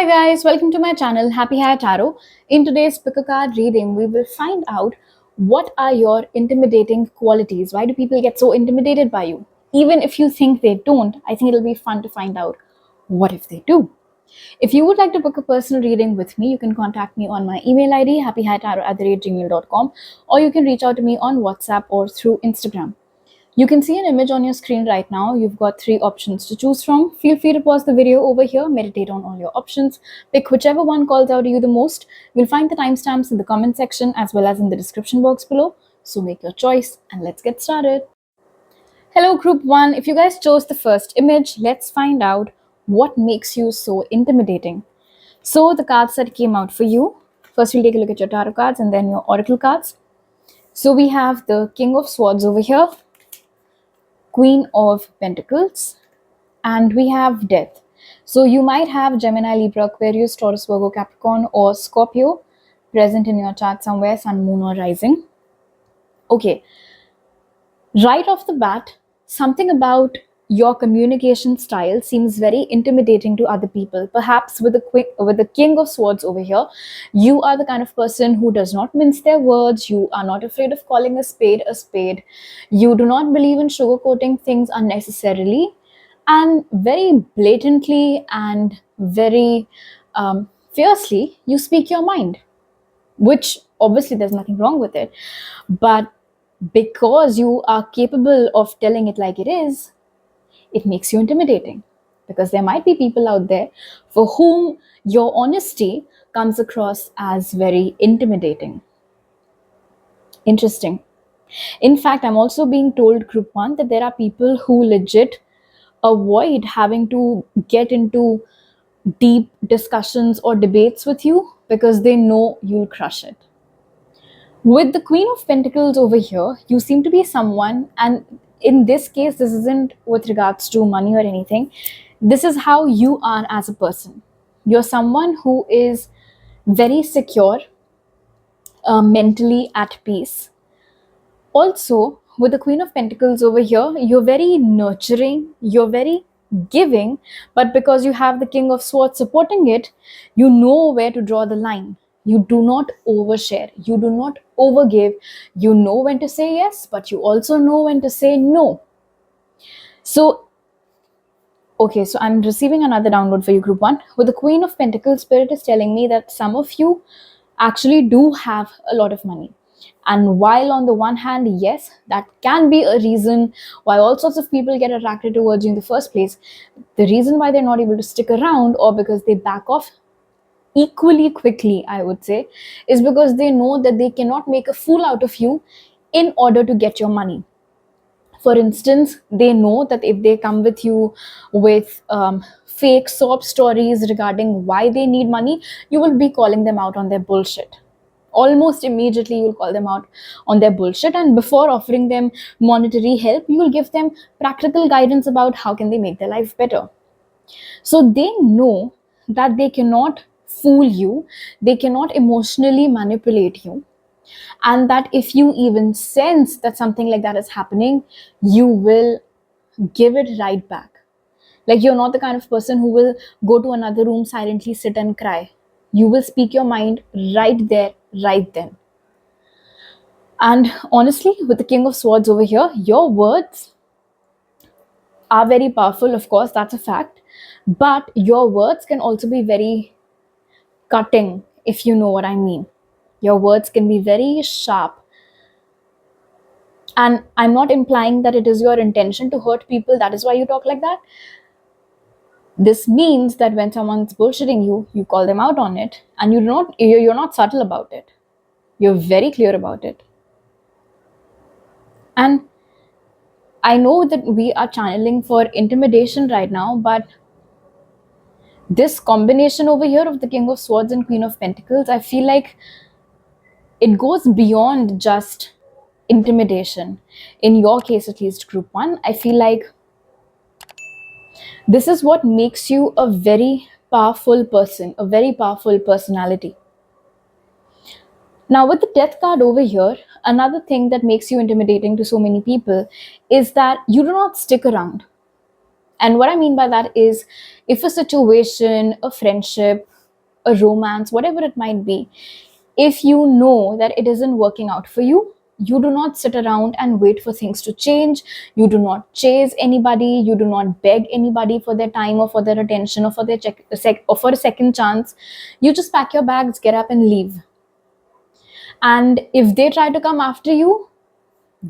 guys, welcome to my channel 𝚑𝚊𝚗𝚘 Tarot. In today's pickacard reading, we will find out what are your intimidating qualities. Why do people get so intimidated by you? Even if you think they don't, I think it'll be fun to find out what if they do. If you would like to book a personal reading with me, you can contact me on my email ID 𝚑𝚑𝚊𝚗𝚘@gmail.com, or you can reach out to me on WhatsApp or through Instagram. You can see an image on your screen right now. You've got 3 options to choose from. Feel free to pause the video over here, meditate on all your options, pick whichever one calls out to you the most. You'll find the timestamps in the comment section as well as in the description box below. So make your choice and let's get started. Hello group 1, if you guys chose the first image, let's find out what makes you so intimidating. So the cards that came out for you, first we'll take a look at your tarot cards and then your oracle cards. So we have the King of Swords over here, Queen of Pentacles, and we have Death. So you might have Gemini, Libra, Aquarius, Taurus, Virgo, Capricorn, or Scorpio present in your chart somewhere, Sun, Moon, or Rising. Okay, right off the bat, something about your communication style seems very intimidating to other people. Perhaps with the King of Swords over here, you are the kind of person who does not mince their words. You are not afraid of calling a spade a spade. You do not believe in sugarcoating things unnecessarily, and very blatantly and very fiercely you speak your mind, which obviously there's nothing wrong with it, but because you are capable of telling it like it is, it makes you intimidating, because there might be people out there for whom your honesty comes across as very intimidating. Interesting. In fact, I'm also being told, group 1, that there are people who legit avoid having to get into deep discussions or debates with you because they know you'll crush it. With the Queen of Pentacles over here, you seem to be someone, and in this case, this isn't with regards to money or anything. This is how you are as a person. You're someone who is very secure, mentally at peace. Also, with the Queen of Pentacles over here, you're very nurturing, you're very giving, but because you have the King of Swords supporting it, you know where to draw the line. You do not overshare, you do not overgive. You know when to say yes, but you also know when to say no. So, okay, so I'm receiving another download for you, group 1. With the Queen of Pentacles, Spirit is telling me that some of you actually do have a lot of money. And while on the one hand, yes, that can be a reason why all sorts of people get attracted towards you in the first place, the reason why they're not able to stick around, or because they back off equally quickly, I would say, is because they know that they cannot make a fool out of you in order to get your money. For instance, they know that if they come with you with fake sob stories regarding why they need money, you will be calling them out on their bullshit. Almost immediately you'll call them out on their bullshit, and before offering them monetary help, you will give them practical guidance about how can they make their life better. So they know that they cannot fool you, they cannot emotionally manipulate you, and that if you even sense that something like that is happening, you will give it right back. Like, you're not the kind of person who will go to another room, silently sit and cry. You will speak your mind right there, right then. And honestly, with the King of Swords over here, your words are very powerful, of course, that's a fact, but your words can also be very cutting, if you know what I mean. Your words can be very sharp. And I'm not implying that it is your intention to hurt people, that is why you talk like that. This means that when someone's bullshitting you, you call them out on it, and you're not subtle about it. You're very clear about it. And I know that we are channeling for intimidation right now, but this combination over here of the King of Swords and Queen of Pentacles, I feel like it goes beyond just intimidation. In your case, at least, group 1, I feel like this is what makes you a very powerful person, a very powerful personality. Now, with the Death card over here, another thing that makes you intimidating to so many people is that you do not stick around. And what I mean by that is, if a situation, a friendship, a romance, whatever it might be, if you know that it isn't working out for you, you do not sit around and wait for things to change. You do not chase anybody. You do not beg anybody for their time or for their attention or for their or for a second chance. You just pack your bags, get up and leave. And if they try to come after you,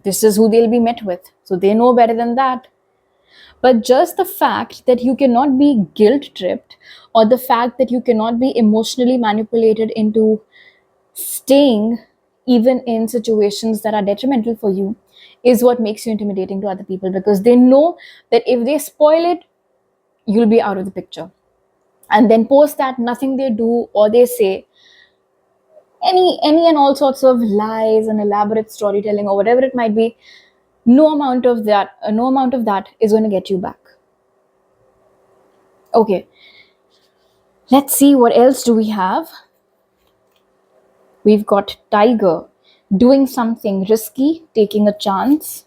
this is who they'll be met with. So they know better than that. But just the fact that you cannot be guilt tripped, or the fact that you cannot be emotionally manipulated into staying even in situations that are detrimental for you, is what makes you intimidating to other people, because they know that if they spoil it, you'll be out of the picture. And then post that, nothing they do or they say, any and all sorts of lies and elaborate storytelling or whatever it might be, no amount of that is going to get you back. Okay, let's see what else do we have. We've got tiger, doing something risky, taking a chance.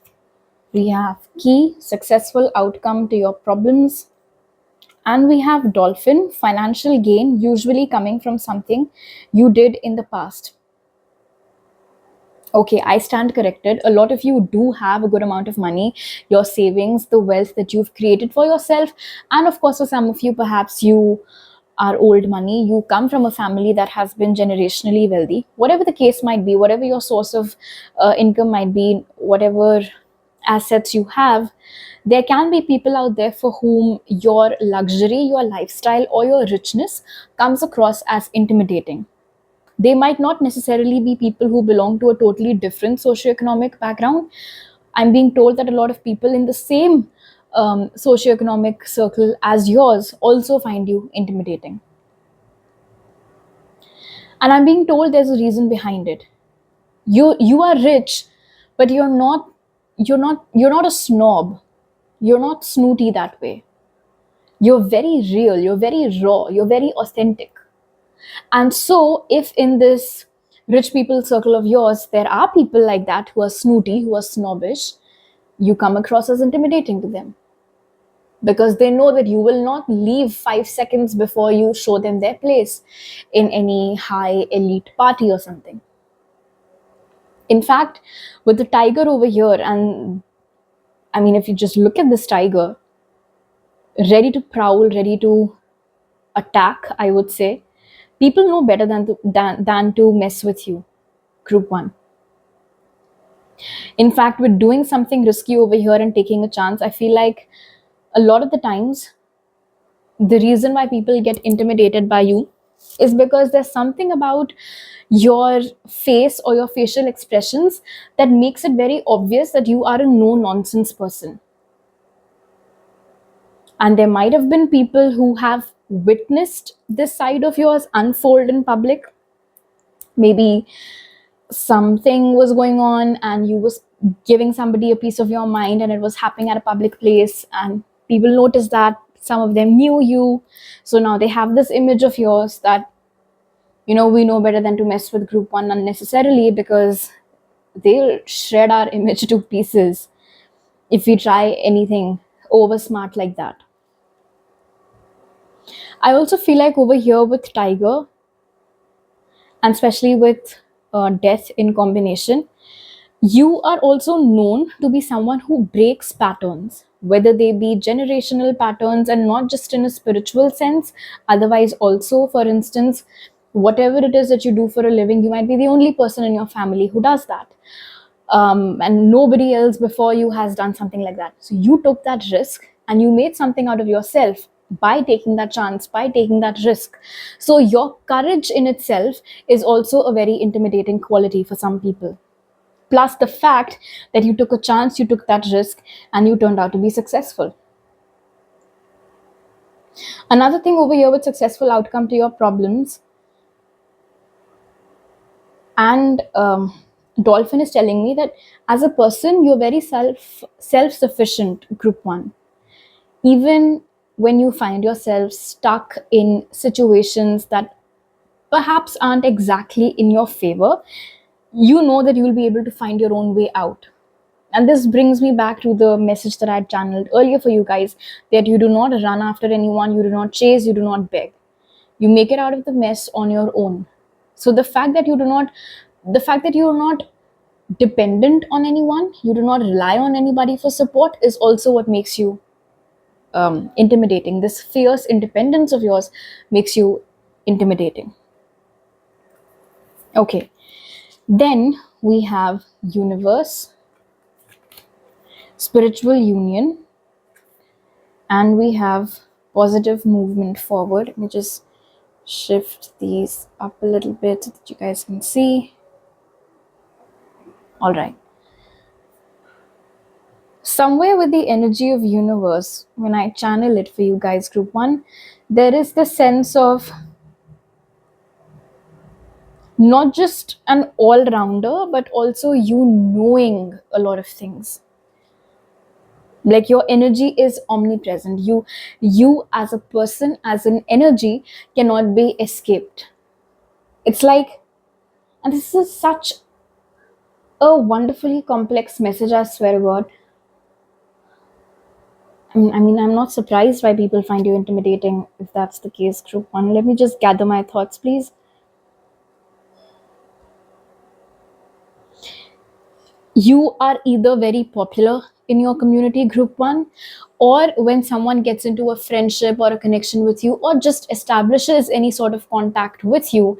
We have key, successful outcome to your problems. And we have dolphin, financial gain, usually coming from something you did in the past. Okay, I stand corrected. A lot of you do have a good amount of money, your savings, the wealth that you've created for yourself. And of course, for some of you, perhaps you are old money. You come from a family that has been generationally wealthy. Whatever the case might be, whatever your source of income might be, whatever assets you have, there can be people out there for whom your luxury, your lifestyle, or your richness comes across as intimidating. They might not necessarily be people who belong to a totally different socioeconomic background. I'm being told that a lot of people in the same socioeconomic circle as yours also find you intimidating. And I'm being told there's a reason behind it. You are rich, but you're not a snob. You're not snooty that way. You're very real, you're very raw, you're very authentic. And so, if in this rich people circle of yours, there are people like that who are snooty, who are snobbish, you come across as intimidating to them. Because they know that you will not leave 5 seconds before you show them their place in any high elite party or something. In fact, with the tiger over here, and I mean, if you just look at this tiger, ready to prowl, ready to attack, I would say, people know better than to mess with you, group one. In fact, with doing something risky over here and taking a chance, I feel like a lot of the times, the reason why people get intimidated by you is because there's something about your face or your facial expressions that makes it very obvious that you are a no-nonsense person. And there might have been people who have witnessed this side of yours unfold in public. Maybe something was going on and you was giving somebody a piece of your mind and it was happening at a public place, and people noticed that. Some of them knew you, so now they have this image of yours that, we know better than to mess with group one unnecessarily, because they'll shred our image to pieces if we try anything over smart like that. I also feel like over here with tiger, and especially with death in combination, you are also known to be someone who breaks patterns, whether they be generational patterns and not just in a spiritual sense, otherwise also, for instance, whatever it is that you do for a living, you might be the only person in your family who does that. And nobody else before you has done something like that. So you took that risk and you made something out of yourself by taking that chance, by taking that risk. So your courage in itself is also a very intimidating quality for some people. Plus the fact that you took a chance, you took that risk, and you turned out to be successful. Another thing over here with successful outcome to your problems, and Dolphin is telling me that as a person, you're very self-sufficient, group one. Even when you find yourself stuck in situations that perhaps aren't exactly in your favor, you know that you'll be able to find your own way out. And this brings me back to the message that I had channeled earlier for you guys, that you do not run after anyone, you do not chase, you do not beg. You make it out of the mess on your own. So the fact that you're not dependent on anyone, you do not rely on anybody for support, is also what makes you intimidating. This fierce independence of yours makes you intimidating. Okay, then we have universe, spiritual union, and we have positive movement forward. Let me just shift these up a little bit so that you guys can see. All right. Somewhere with the energy of universe, when I channel it for you guys, group 1, there is the sense of not just an all-rounder, but also you knowing a lot of things. Like your energy is omnipresent. You as a person, as an energy, cannot be escaped. It's like, and this is such a wonderfully complex message, I swear to God. I mean, I'm not surprised why people find you intimidating if that's the case, group 1. Let me just gather my thoughts, please. You are either very popular in your community, group 1, or when someone gets into a friendship or a connection with you, or just establishes any sort of contact with you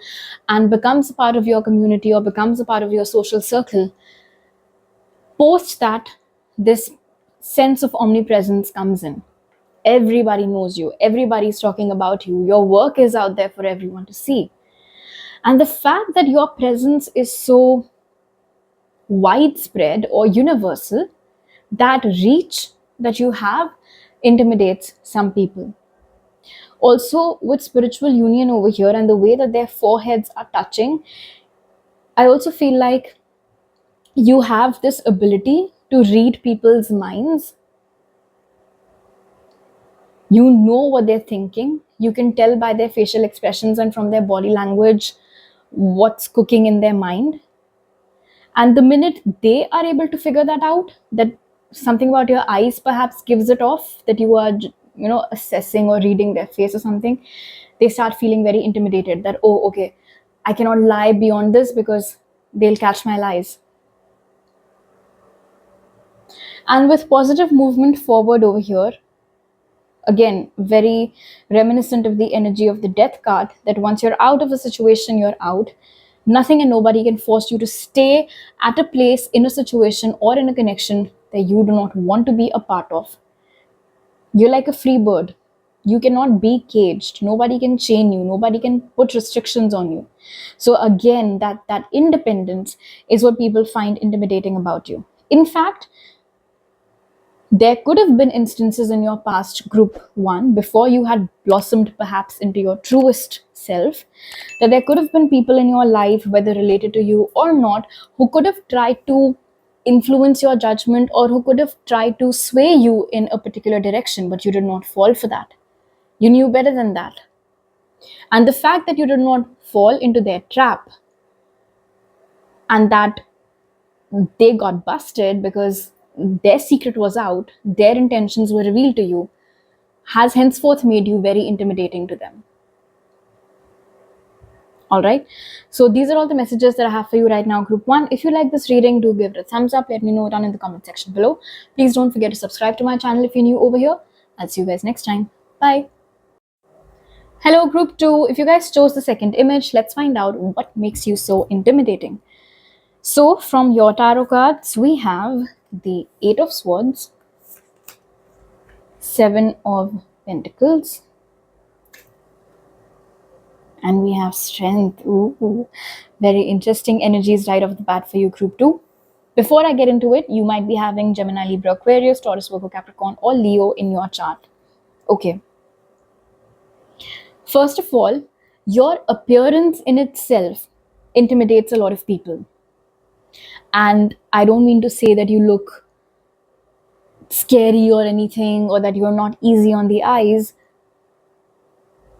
and becomes a part of your community or becomes a part of your social circle, post that, this sense of omnipresence comes in. Everybody knows you, everybody's talking about you, your work is out there for everyone to see. And the fact that your presence is so widespread or universal, that reach that you have intimidates some people. Also, with spiritual union over here and the way that their foreheads are touching, I also feel like you have this ability to read people's minds. You know what they're thinking. You can tell by their facial expressions and from their body language what's cooking in their mind. And the minute they are able to figure that out, that something about your eyes perhaps gives it off, that you are, assessing or reading their face or something, they start feeling very intimidated that, oh, okay, I cannot lie beyond this because they'll catch my lies. And with positive movement forward over here, again, very reminiscent of the energy of the death card, that once you're out of a situation, you're out. Nothing and nobody can force you to stay at a place, in a situation, or in a connection that you do not want to be a part of. You're like a free bird. You cannot be caged. Nobody can chain you. Nobody can put restrictions on you. So again, that independence is what people find intimidating about you. In fact, there could have been instances in your past, group 1, before you had blossomed perhaps into your truest self, that there could have been people in your life, whether related to you or not, who could have tried to influence your judgment or who could have tried to sway you in a particular direction, but you did not fall for that. You knew better than that. And the fact that you did not fall into their trap and that they got busted because their secret was out, their intentions were revealed to you, has henceforth made you very intimidating to them. All right. So these are all the messages that I have for you right now, group 1. If you like this reading, do give it a thumbs up. Let me know down in the comment section below. Please don't forget to subscribe to my channel if you're new over here. I'll see you guys next time. Bye. Hello, group 2. If you guys chose the second image, let's find out what makes you so intimidating. So from your tarot cards, we have the 8 of Swords, 7 of Pentacles, and we have Strength. Ooh, very interesting energies right off the bat for you, group 2. Before I get into it, you might be having Gemini, Libra, Aquarius, Taurus, Virgo, Capricorn, or Leo in your chart. Okay. First of all, your appearance in itself intimidates a lot of people. And I don't mean to say that you look scary or anything, or that you're not easy on the eyes.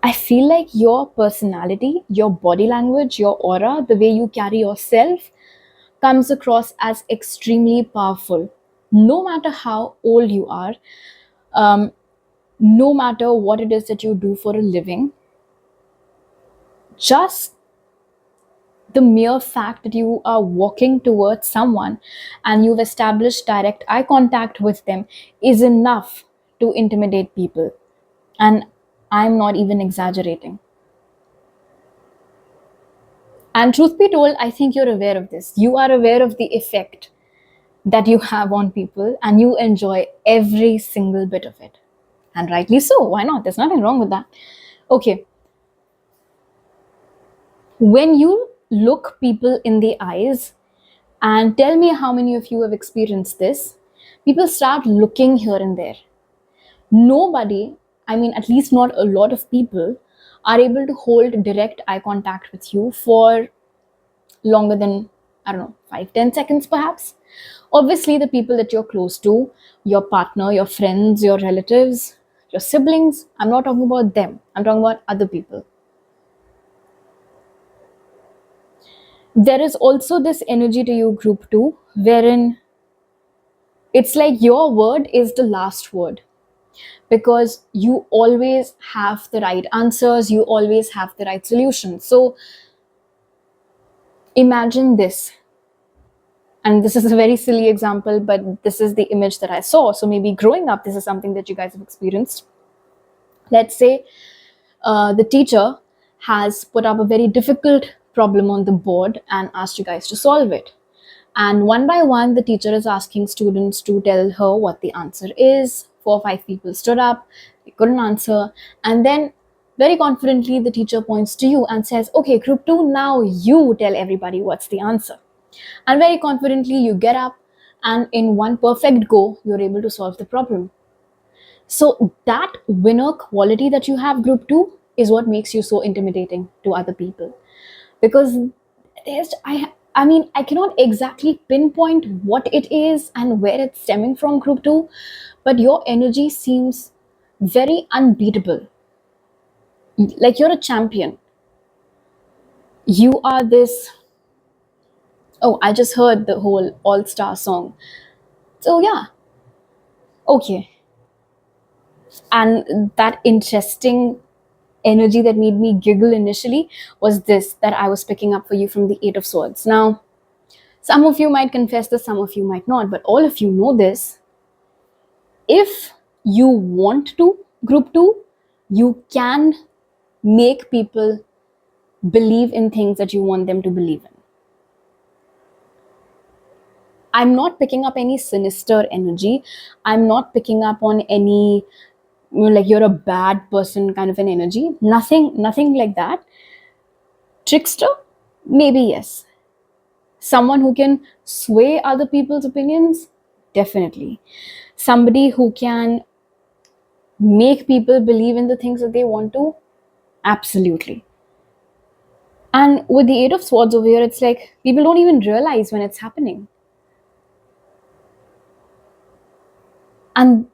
I feel like your personality, your body language, your aura, the way you carry yourself comes across as extremely powerful. No matter how old you are, no matter what it is that you do for a living, Just the mere fact that you are walking towards someone and you've established direct eye contact with them is enough to intimidate people. And I'm not even exaggerating. And truth be told, I think you're aware of this. You are aware of the effect that you have on people and you enjoy every single bit of it. And rightly so. Why not? There's nothing wrong with that. Okay. When you look people in the eyes, and tell me how many of you have experienced this, people start looking here and there. Nobody, I mean, at least not a lot of people, are able to hold direct eye contact with you for longer than, I don't know, 5-10 seconds perhaps. Obviously, the people that you're close to, your partner, your friends, your relatives, your siblings, I'm not talking about them, I'm talking about other people. There is also this energy to you, group 2, wherein it's like your word is the last word, because you always have the right answers, you always have the right solutions. So imagine this, and this is a very silly example, but this is the image that I saw. So maybe growing up, this is something that you guys have experienced. Let's say the teacher has put up a very difficult problem on the board and asked you guys to solve it. And one by one, the teacher is asking students to tell her what the answer is. 4 or 5 people stood up, they couldn't answer. And then, very confidently, the teacher points to you and says, okay, group 2, now you tell everybody what's the answer. And very confidently, you get up, and in one perfect go, you're able to solve the problem. So, that winner quality that you have, group 2, is what makes you so intimidating to other people. Because I mean, I cannot exactly pinpoint what it is and where it's stemming from, group 2, but your energy seems very unbeatable. Like you're a champion. You are this. Oh, I just heard the whole All Star song. So, yeah, okay. And that interesting energy that made me giggle initially was this that I was picking up for you from the Eight of Swords. Now, some of you might confess this, some of you might not, but all of you know this. If you want to, group 2, you can make people believe in things that you want them to believe in. I'm not picking up any sinister energy. I'm not picking up on any, like you're a bad person kind of an energy. Nothing like that. Trickster? Maybe yes. Someone who can sway other people's opinions? Definitely. Somebody who can make people believe in the things that they want to? Absolutely. And with the Eight of Swords over here, it's like people don't even realize when it's happening. And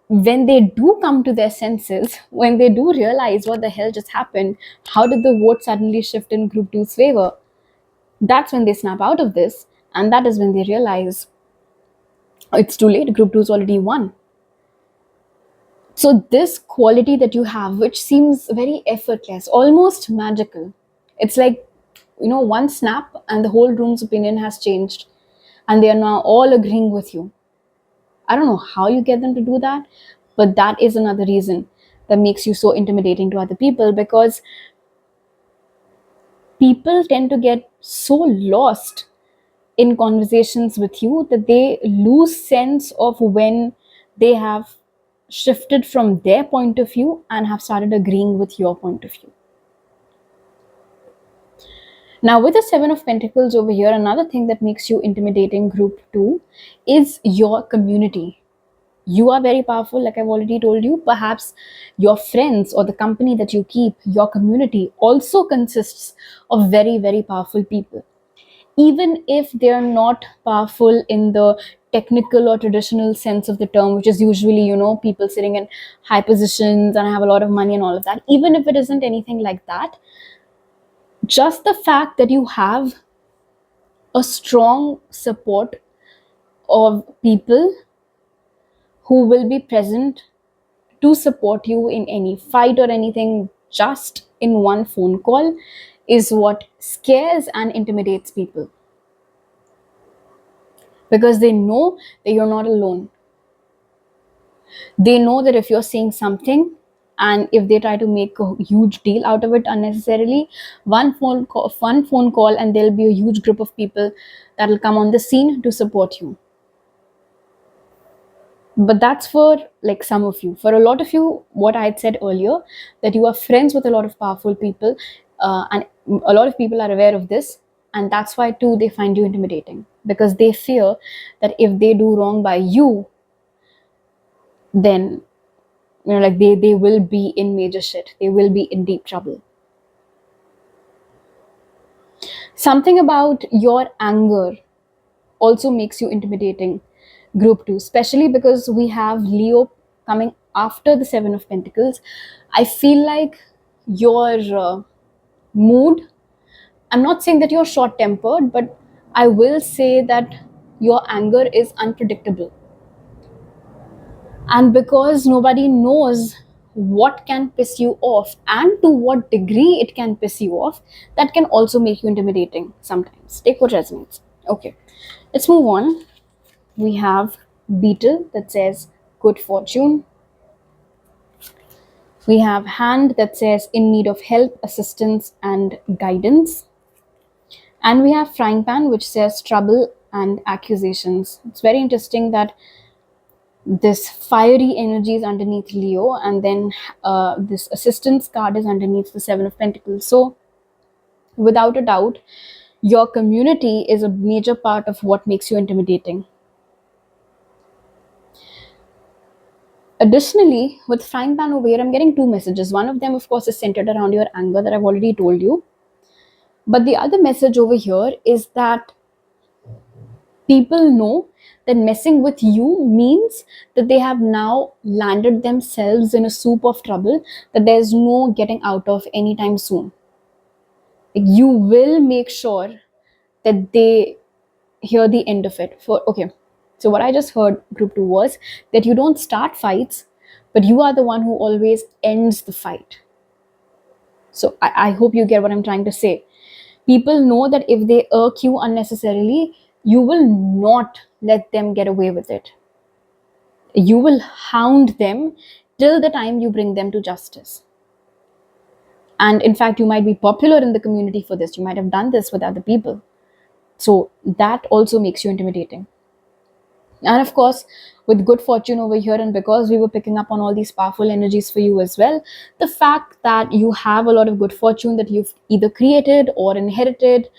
when they do come to their senses, when they do realize what the hell just happened, how did the vote suddenly shift in group 2's favor? That's when they snap out of this, and that is when they realize it's too late, group 2's already won. So this quality that you have, which seems very effortless, almost magical, it's like, one snap and the whole room's opinion has changed and they are now all agreeing with you. I don't know how you get them to do that, but that is another reason that makes you so intimidating to other people, because people tend to get so lost in conversations with you that they lose sense of when they have shifted from their point of view and have started agreeing with your point of view. Now, with the Seven of Pentacles over here, another thing that makes you intimidating, group 2, is your community. You are very powerful, like I've already told you. Perhaps your friends or the company that you keep, your community, also consists of very, very powerful people. Even if they are not powerful in the technical or traditional sense of the term, which is usually, people sitting in high positions and have a lot of money and all of that, even if it isn't anything like that, just the fact that you have a strong support of people who will be present to support you in any fight or anything, just in one phone call, is what scares and intimidates people, because they know that you're not alone. They know that if you're saying something, and if they try to make a huge deal out of it unnecessarily, one phone call and there'll be a huge group of people that will come on the scene to support you. But that's for like some of you. For a lot of you, what I had said earlier, that you are friends with a lot of powerful people, and a lot of people are aware of this, and that's why too they find you intimidating, because they fear that if they do wrong by you, then like they will be in major shit, they will be in deep trouble. Something about your anger also makes you intimidating, group 2, especially because we have Leo coming after the 7 of Pentacles. I feel like your mood, I'm not saying that you're short tempered, but I will say that your anger is unpredictable. And because nobody knows what can piss you off and to what degree it can piss you off, that can also make you intimidating sometimes. Take what resonates. Okay, let's move on. We have beetle that says good fortune. We have hand that says in need of help, assistance, and guidance. And we have frying pan, which says trouble and accusations. It's very interesting that this fiery energy is underneath Leo, and then this assistance card is underneath the 7 of Pentacles. So, without a doubt, your community is a major part of what makes you intimidating. Additionally, with frying pan over here, I'm getting two messages. One of them, of course, is centered around your anger that I've already told you. But the other message over here is that people know that messing with you means that they have now landed themselves in a soup of trouble that there's no getting out of anytime soon. Like, you will make sure that they hear the end of it. For okay, so what I just heard, group 2, was that you don't start fights, but you are the one who always ends the fight. So I hope you get what I'm trying to say. People know that if they irk you unnecessarily, you will not let them get away with it. You will hound them till the time you bring them to justice. And in fact, you might be popular in the community for this. You might have done this with other people. So that also makes you intimidating. And of course, with good fortune over here, and because we were picking up on all these powerful energies for you as well, the fact that you have a lot of good fortune that you've either created or inherited,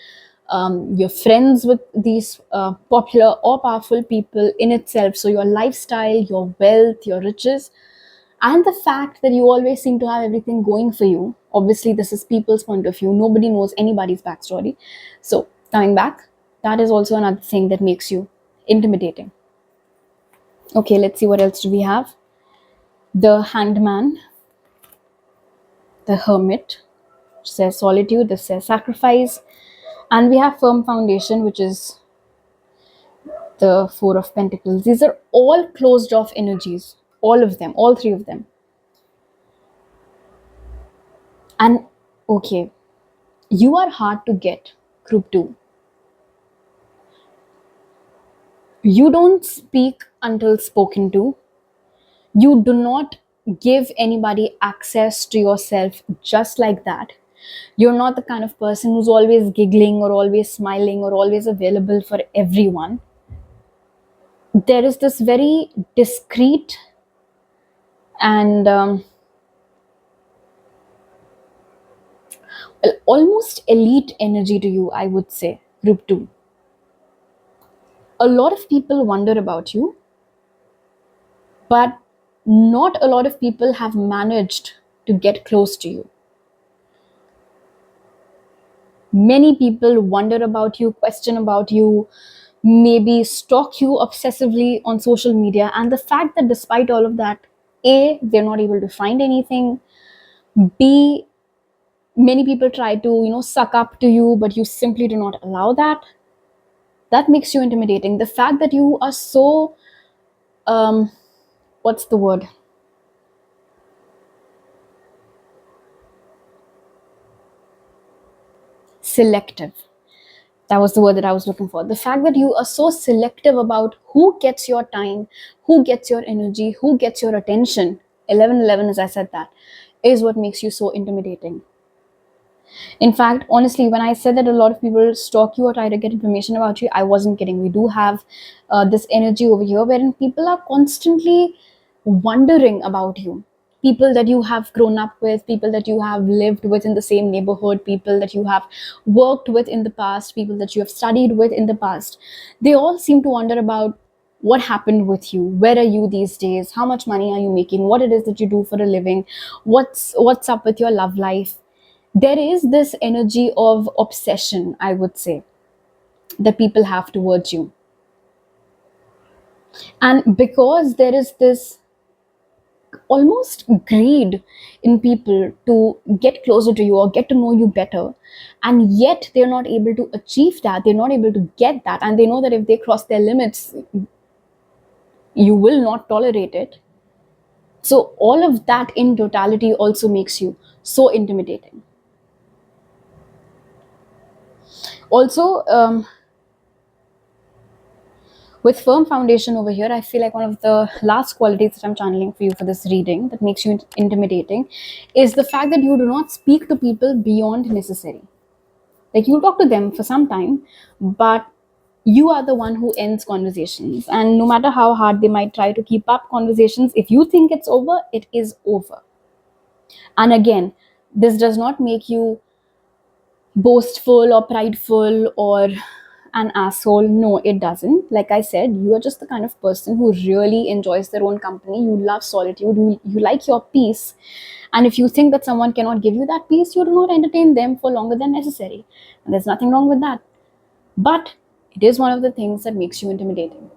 you're friends with these popular or powerful people in itself. So your lifestyle, your wealth, your riches, and the fact that you always seem to have everything going for you. Obviously, this is people's point of view. Nobody knows anybody's backstory. So coming back, that is also another thing that makes you intimidating. Okay, let's see what else do we have. The Hanged Man, the Hermit, which says solitude, this says sacrifice. And we have Firm Foundation, which is the 4 of Pentacles. These are all closed off energies, all of them, all three of them. And okay, you are hard to get, group 2. You don't speak until spoken to. You do not give anybody access to yourself just like that. You're not the kind of person who's always giggling or always smiling or always available for everyone. There is this very discreet and almost elite energy to you, I would say, group 2. A lot of people wonder about you, but not a lot of people have managed to get close to you. Many people wonder about you, question about you, maybe stalk you obsessively on social media. And the fact that despite all of that, A, they're not able to find anything. B, many people try to, suck up to you, but you simply do not allow that. That makes you intimidating. The fact that you are so, what's the word? selective. That was the word that I was looking for. The fact that you are so selective about who gets your time, who gets your energy, who gets your attention. 1111, as I said, that is what makes you so intimidating. In fact, honestly, when I said that a lot of people stalk you or try to get information about you, I wasn't kidding. We do have this energy over here wherein people are constantly wondering about you. People that you have grown up with, people that you have lived with in the same neighborhood, people that you have worked with in the past, people that you have studied with in the past. They all seem to wonder about what happened with you, where are you these days, how much money are you making, what it is that you do for a living, what's up with your love life. There is this energy of obsession, I would say, that people have towards you. And because there is this almost greed in people to get closer to you or get to know you better, and yet they're not able to achieve that, they're not able to get that, and they know that if they cross their limits, you will not tolerate it. So, all of that in totality also makes you so intimidating. Also, with firm foundation over here, I feel like one of the last qualities that I'm channeling for you for this reading that makes you intimidating is the fact that you do not speak to people beyond necessary. Like, you talk to them for some time, but you are the one who ends conversations. And no matter how hard they might try to keep up conversations, if you think it's over, it is over. And again, this does not make you boastful or prideful or an asshole. No, it doesn't. Like I said, you are just the kind of person who really enjoys their own company. You love solitude, you like your peace. And if you think that someone cannot give you that peace, you do not entertain them for longer than necessary. And there's nothing wrong with that. But it is one of the things that makes you intimidating.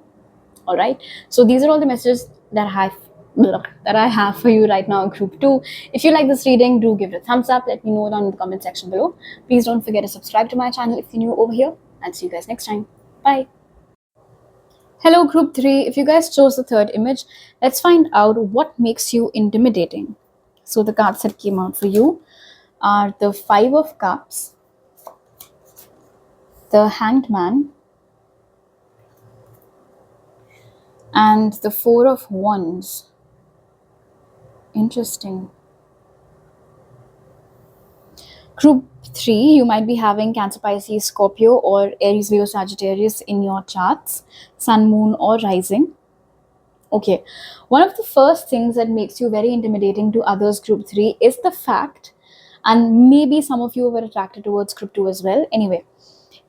All right. So these are all the messages that I have for you right now, group 2. If you like this reading, do give it a thumbs up. Let me know down in the comment section below. Please don't forget to subscribe to my channel if you're new over here. And see you guys next time. Bye. Hello, group 3. If you guys chose the third image, let's find out what makes you intimidating. So the cards that came out for you are the 5 of Cups, the Hanged Man, and the 4 of Wands. Interesting. Group 3, you might be having Cancer, Pisces, Scorpio, or Aries, Leo, Sagittarius in your charts, Sun, Moon, or Rising. Okay, one of the first things that makes you very intimidating to others, group 3, is the fact, and maybe some of you were attracted towards group 2 as well, anyway,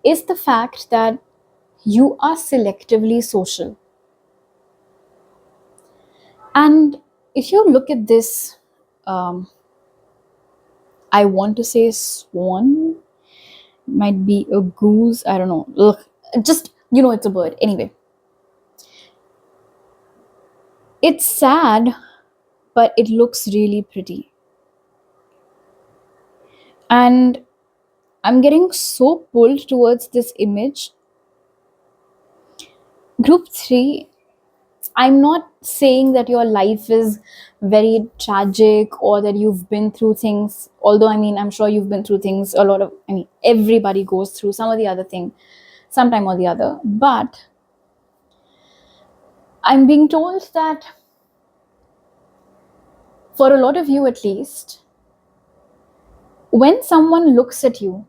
is the fact that you are selectively social. And if you look at this, I want to say swan, might be a goose, I don't know. Ugh. Just, it's a bird. Anyway, it's sad, but it looks really pretty. And I'm getting so pulled towards this image. Group 3, I'm not saying that your life is very tragic or that you've been through things, although I'm sure you've been through things, everybody goes through some or the other thing, sometime or the other. But I'm being told that for a lot of you at least, when someone looks at you,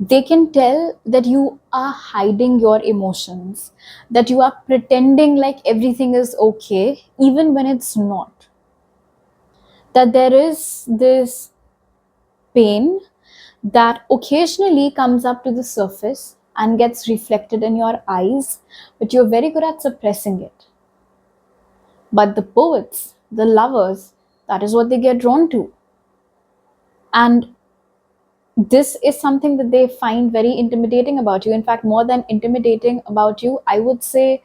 they can tell that you are hiding your emotions, that you are pretending like everything is okay, even when it's not. That there is this pain that occasionally comes up to the surface and gets reflected in your eyes, but you're very good at suppressing it. But the poets, the lovers, that is what they get drawn to. And this is something that they find very intimidating about you. In fact, more than intimidating about you, I would say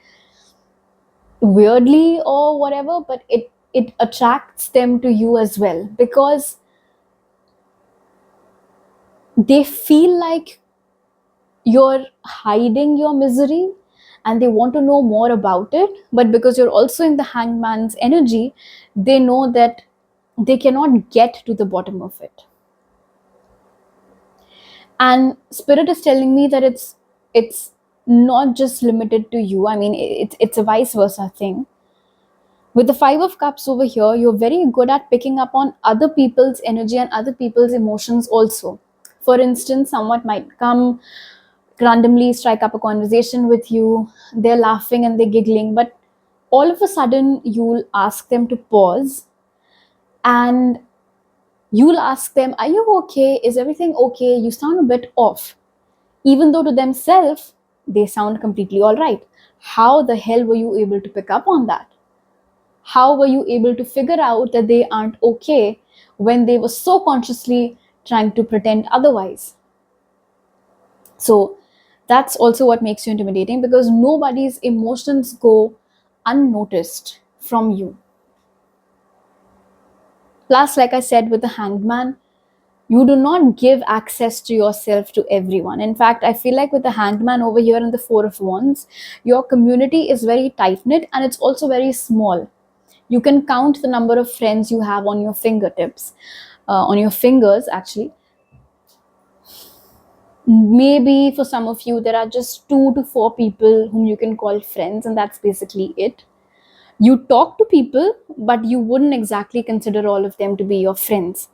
weirdly or whatever, but it attracts them to you as well, because they feel like you're hiding your misery and they want to know more about it. But because you're also in the hangman's energy, they know that they cannot get to the bottom of it. And spirit is telling me that it's not just limited to you. I mean, it's a vice versa thing. With the Five of Cups over here, you're very good at picking up on other people's energy and other people's emotions also. For instance, someone might come randomly, strike up a conversation with you, they're laughing and they're giggling, but all of a sudden you'll ask them to pause, and you'll ask them, "Are you okay? Is everything okay? You sound a bit off." Even though to themselves, they sound completely all right. How the hell were you able to pick up on that? How were you able to figure out that they aren't okay when they were so consciously trying to pretend otherwise? So that's also what makes you intimidating, because nobody's emotions go unnoticed from you. Plus, like I said, with the Hanged Man, you do not give access to yourself to everyone. In fact, I feel like with the Hanged Man over here and the Four of Wands, your community is very tight knit and it's also very small. You can count the number of friends you have on your fingertips, on your fingers actually. Maybe for some of you, there are just 2 to 4 people whom you can call friends, and that's basically it. You talk to people, but you wouldn't exactly consider all of them to be your friends.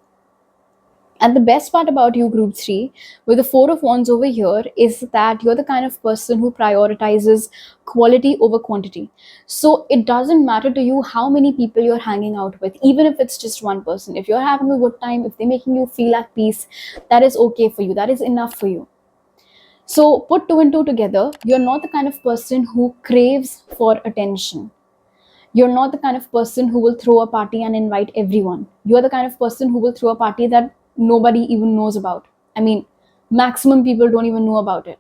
And the best part about you, Group 3, with the Four of Wands over here, is that you're the kind of person who prioritizes quality over quantity. So it doesn't matter to you how many people you're hanging out with, even if it's just one person. If you're having a good time, if they're making you feel at peace, that is okay for you. That is enough for you. So put 2 and 2 together. You're not the kind of person who craves for attention. You're not the kind of person who will throw a party and invite everyone. You're the kind of person who will throw a party that nobody even knows about. I mean, maximum people don't even know about it.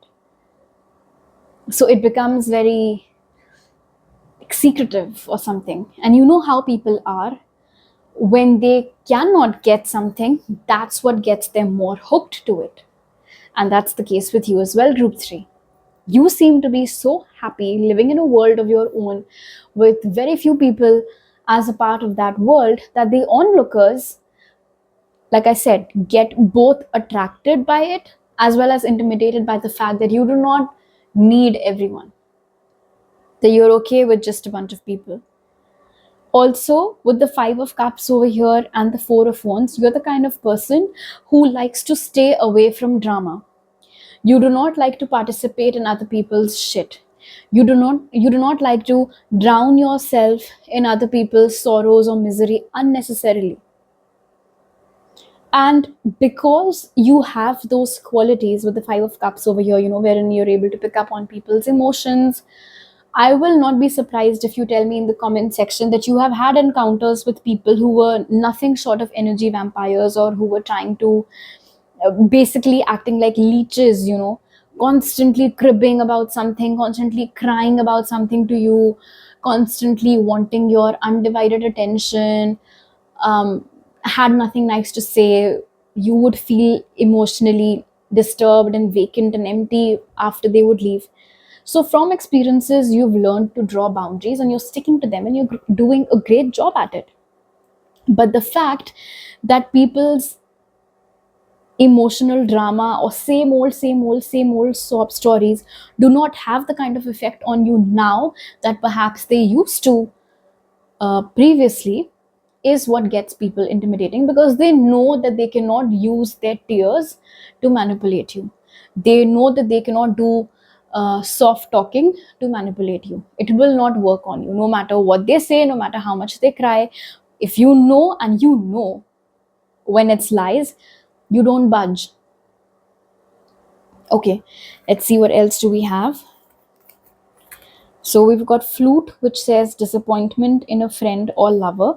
So it becomes very secretive or something. And you know how people are. When they cannot get something, that's what gets them more hooked to it. And that's the case with you as well, Group 3. You seem to be so happy living in a world of your own with very few people as a part of that world that the onlookers, like I said, get both attracted by it as well as intimidated by the fact that you do not need everyone, that you're okay with just a bunch of people. Also, with the Five of Cups over here and the Four of Wands, you're the kind of person who likes to stay away from drama. You do not like to participate in other people's shit. You do not like to drown yourself in other people's sorrows or misery unnecessarily. And because you have those qualities with the Five of Cups over here, wherein you're able to pick up on people's emotions, I will not be surprised if you tell me in the comment section that you have had encounters with people who were nothing short of energy vampires, or who were trying to basically acting like leeches, constantly cribbing about something, constantly crying about something to you, constantly wanting your undivided attention, had nothing nice to say. You would feel emotionally disturbed and vacant and empty after they would leave. So, from experiences, you've learned to draw boundaries and you're sticking to them and you're doing a great job at it. But the fact that people's emotional drama or same old sob stories do not have the kind of effect on you now that perhaps they used to previously is what gets people intimidating, because they know that they cannot use their tears to manipulate you. They know that they cannot do soft talking to manipulate you. It will not work on you no matter what they say, no matter how much they cry. If you know, and you know when it's lies, you don't budge. Okay, let's see what else do we have. So we've got Flute, which says disappointment in a friend or lover.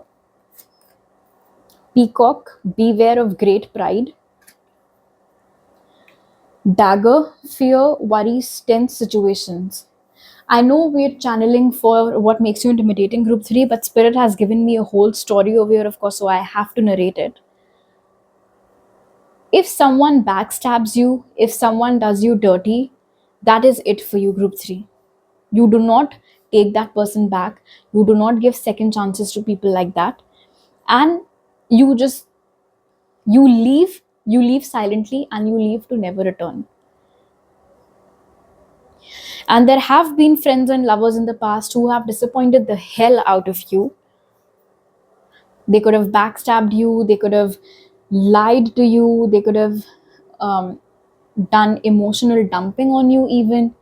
Peacock, beware of great pride. Dagger, fear, worries, tense situations. I know we're channeling for what makes you intimidating, Group 3, but Spirit has given me a whole story over here, of course, so I have to narrate it. If someone backstabs you, if someone does you dirty, that is it for you, Group 3. You do not take that person back. You do not give second chances to people like that. And you leave You leave silently and you leave to never return. And there have been friends and lovers in the past who have disappointed the hell out of you. They could have backstabbed you, they could have lied to you, they could have um, done emotional dumping on you, even.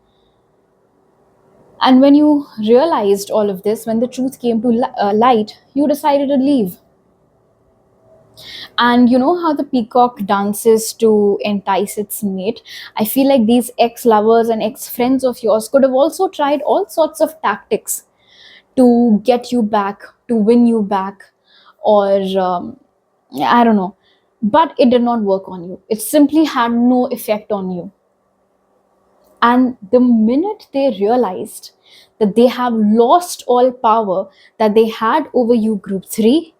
And when you realized all of this, when the truth came to light, you decided to leave. And you know how the peacock dances to entice its mate? I feel like these ex lovers and ex friends of yours could have also tried all sorts of tactics to get you back, to win you back, or I don't know. But it did not work on you. It simply had no effect on you. And the minute they realized that they have lost all power that they had over you, group 3,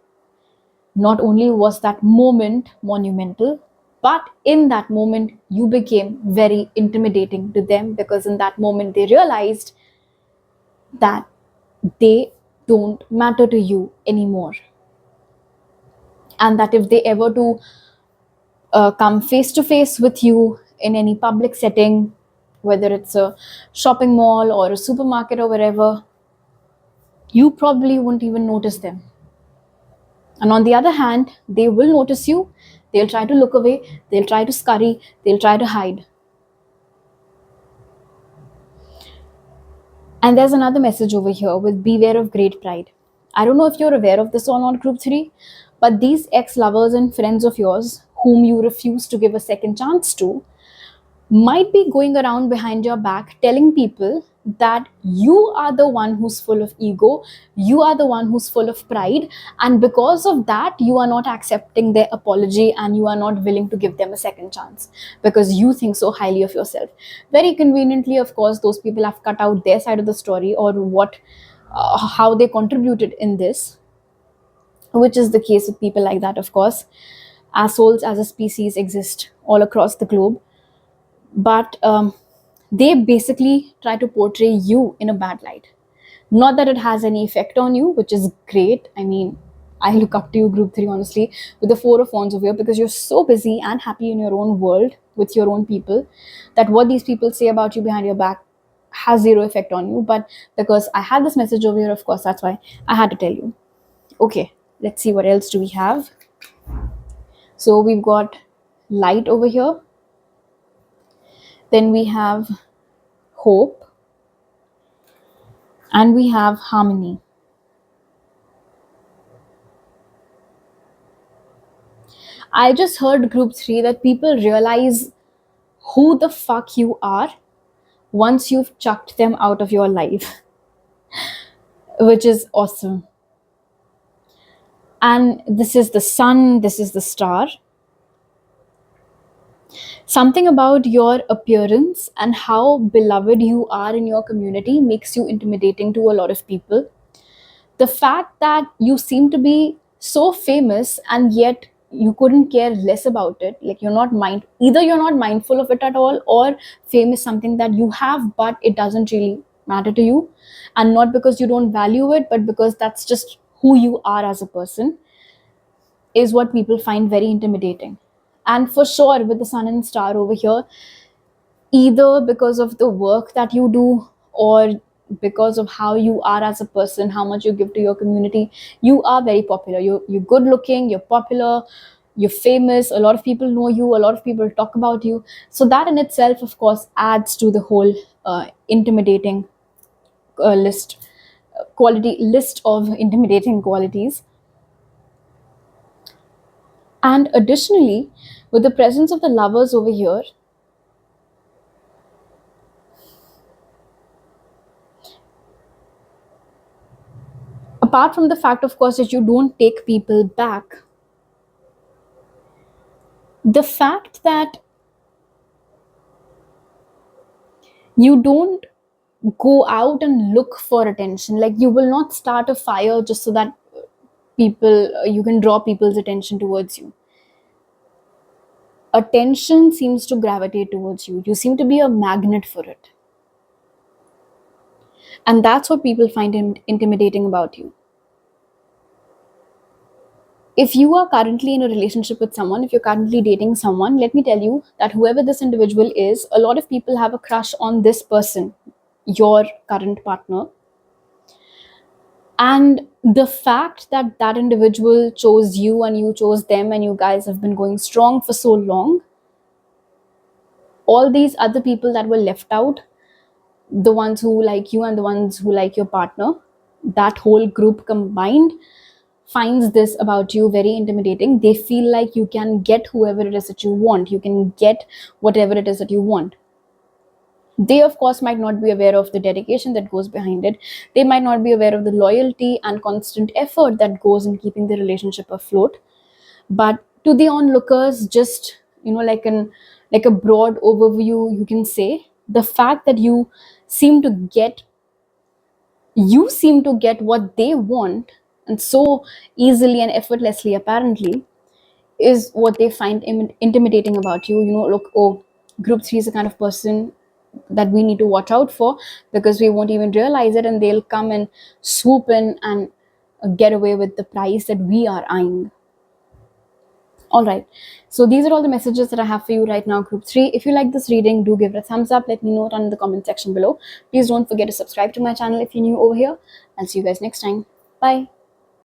not only was that moment monumental, but in that moment you became very intimidating to them, because in that moment they realized that they don't matter to you anymore, and that if they ever to come face to face with you in any public setting, whether it's a shopping mall or a supermarket or wherever, you probably won't even notice them. And on the other hand, they will notice you, they'll try to look away, they'll try to scurry, they'll try to hide. And there's another message over here with beware of great pride. I don't know if you're aware of this or not, group 3, but these ex lovers and friends of yours whom you refuse to give a second chance to might be going around behind your back telling people that you are the one who's full of ego, you are the one who's full of pride, and because of that, you are not accepting their apology and you are not willing to give them a second chance because you think so highly of yourself. Very conveniently, of course, those people have cut out their side of the story, or how they contributed in this, which is the case with people like that, of course. Assholes as a species exist all across the globe, but they basically try to portray you in a bad light. Not that it has any effect on you, which is great. I mean, I look up to you, group 3, honestly, with the 4 of Wands over here, because you're so busy and happy in your own world with your own people that what these people say about you behind your back has zero effect on you. But because I had this message over here, of course, that's why I had to tell you. Okay, let's see what else do we have. So we've got light over here. Then we have hope, and we have harmony. I just heard, group 3, that people realize who the fuck you are once you've chucked them out of your life, which is awesome. And this is the sun, this is the star. Something about your appearance and how beloved you are in your community makes you intimidating to a lot of people. The fact that you seem to be so famous and yet you couldn't care less about it, like either you're not mindful of it at all, or fame is something that you have but it doesn't really matter to you, and not because you don't value it but because that's just who you are as a person, is what people find very intimidating. And for sure, with the sun and star over here, either because of the work that you do, or because of how you are as a person, how much you give to your community, you are very popular. You're good looking, you're popular, you're famous, a lot of people know you, a lot of people talk about you. So that in itself, of course, adds to the whole intimidating list quality list of intimidating qualities. And additionally, with the presence of the lovers over here, apart from the fact, of course, that you don't take people back, the fact that you don't go out and look for attention, like you will not start a fire just so that people you can draw people's attention towards you. Attention seems to gravitate towards you. You seem to be a magnet for it. And that's what people find intimidating about you. If you are currently in a relationship with someone, if you're currently dating someone, let me tell you that whoever this individual is, a lot of people have a crush on this person, your current partner. And the fact that that individual chose you and you chose them and you guys have been going strong for so long, all these other people that were left out, the ones who like you and the ones who like your partner, that whole group combined finds this about you very intimidating. They feel like you can get whoever it is that you want, you can get whatever it is that you want. They of course might not be aware of the dedication that goes behind it. They might not be aware of the loyalty and constant effort that goes in keeping the relationship afloat. But to the onlookers, just like a broad overview, you can say the fact that seem to get get what they want, and so easily and effortlessly apparently, is what they find intimidating about you. Look, oh, group 3 is the kind of person that we need to watch out for, because we won't even realize it and they'll come and swoop in and get away with the price that we are eyeing. All right, so these are all the messages that I have for you right now, group 3. If you like this reading, do give it a thumbs up. Let me know it in the comment section below. Please don't forget to subscribe to my channel if you're new over here. I'll see you guys next time. Bye.